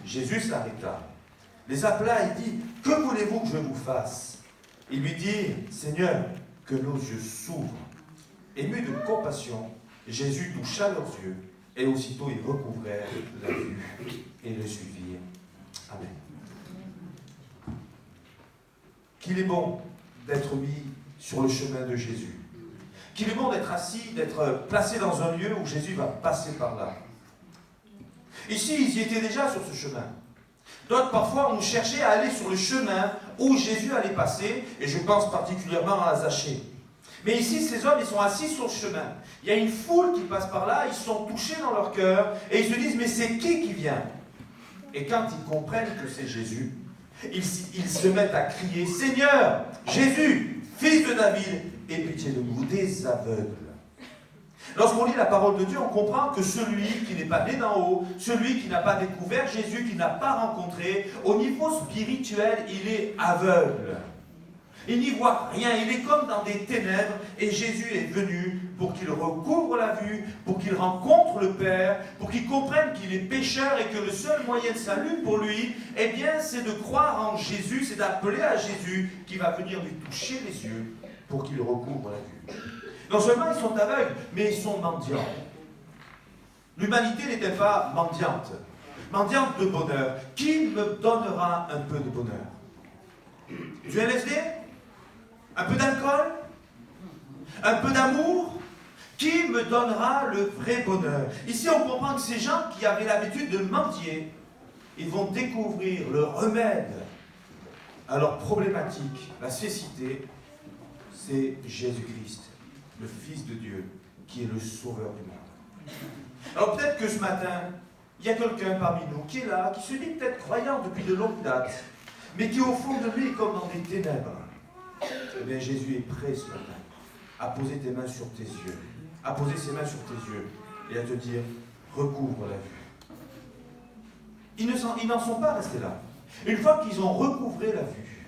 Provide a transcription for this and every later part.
Jésus s'arrêta, les appela et dit, « Que voulez-vous que je vous fasse ?» Ils lui dirent, « Seigneur, que nos yeux s'ouvrent. » Ému de compassion, Jésus toucha leurs yeux, et aussitôt ils recouvrèrent la vue et le suivirent. Amen. Qu'il est bon d'être mis sur le chemin de Jésus. Qu'il est bon d'être assis, d'être placé dans un lieu où Jésus va passer par là. Ici, ils y étaient déjà sur ce chemin. D'autres, parfois, ont cherché à aller sur le chemin où Jésus allait passer, et je pense particulièrement à Zachée. Mais ici, ces hommes, ils sont assis sur le chemin. Il y a une foule qui passe par là, ils sont touchés dans leur cœur, et ils se disent, mais c'est qui vient? Et quand ils comprennent que c'est Jésus, ils se mettent à crier, Seigneur, Jésus, fils de David, aie pitié de nous, des aveugles. Lorsqu'on lit la parole de Dieu, on comprend que celui qui n'est pas né d'en haut, celui qui n'a pas découvert Jésus, qui n'a pas rencontré, au niveau spirituel, il est aveugle. Il n'y voit rien, il est comme dans des ténèbres, et Jésus est venu pour qu'il recouvre la vue, pour qu'il rencontre le Père, pour qu'il comprenne qu'il est pécheur et que le seul moyen de salut pour lui, eh bien, c'est de croire en Jésus, c'est d'appeler à Jésus qui va venir lui toucher les yeux pour qu'il recouvre la vue. Non seulement ils sont aveugles, mais ils sont mendiants. L'humanité n'était pas mendiante, mendiante de bonheur. Qui me donnera un peu de bonheur? Du LSD? Un peu d'alcool? Un peu d'amour? Qui me donnera le vrai bonheur? Ici, on comprend que ces gens qui avaient l'habitude de mendier, ils vont découvrir le remède à leur problématique, la cécité, c'est Jésus-Christ, le Fils de Dieu, qui est le Sauveur du monde. Alors peut-être que ce matin, il y a quelqu'un parmi nous qui est là, qui se dit peut-être croyant depuis de longues dates, mais qui au fond de lui est comme dans des ténèbres. Eh bien Jésus est prêt ce matin à poser tes mains sur tes yeux, à poser ses mains sur tes yeux et à te dire, recouvre la vue. Ils n'en sont pas restés là. Une fois qu'ils ont recouvré la vue,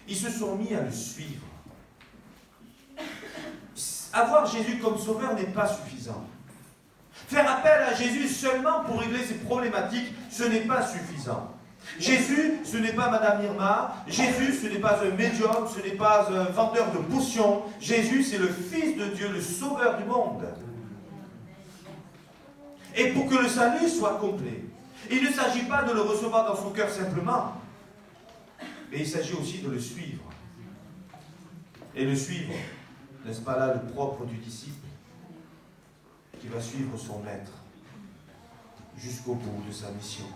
ils se sont mis à le suivre. Avoir Jésus comme sauveur n'est pas suffisant. Faire appel à Jésus seulement pour régler ses problématiques, ce n'est pas suffisant. Jésus, ce n'est pas Madame Irma. Jésus, ce n'est pas un médium, ce n'est pas un vendeur de potions. Jésus, c'est le Fils de Dieu, le Sauveur du monde. Et pour que le salut soit complet, il ne s'agit pas de le recevoir dans son cœur simplement, mais il s'agit aussi de le suivre. Et le suivre, n'est-ce pas là le propre du disciple qui va suivre son maître jusqu'au bout de sa mission?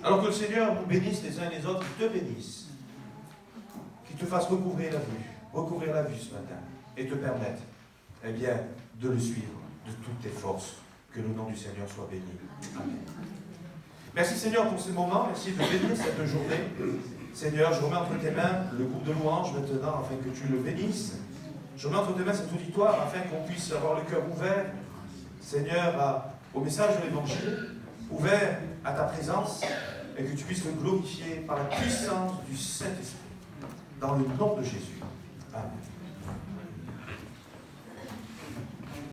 Alors que le Seigneur nous bénisse les uns et les autres, qu'il te bénisse, qu'il te fasse recouvrir la vue ce matin, et te permette, eh bien, de le suivre de toutes tes forces. Que le nom du Seigneur soit béni. Amen. Merci Seigneur pour ces moments, merci de bénir cette journée. Seigneur, je remets entre tes mains le groupe de louanges maintenant, afin que tu le bénisses. Je remets entre tes mains cet auditoire, afin qu'on puisse avoir le cœur ouvert, Seigneur, au message de l'Évangile, ouvert à ta présence, et que tu puisses le glorifier par la puissance du Saint-Esprit, dans le nom de Jésus. Amen.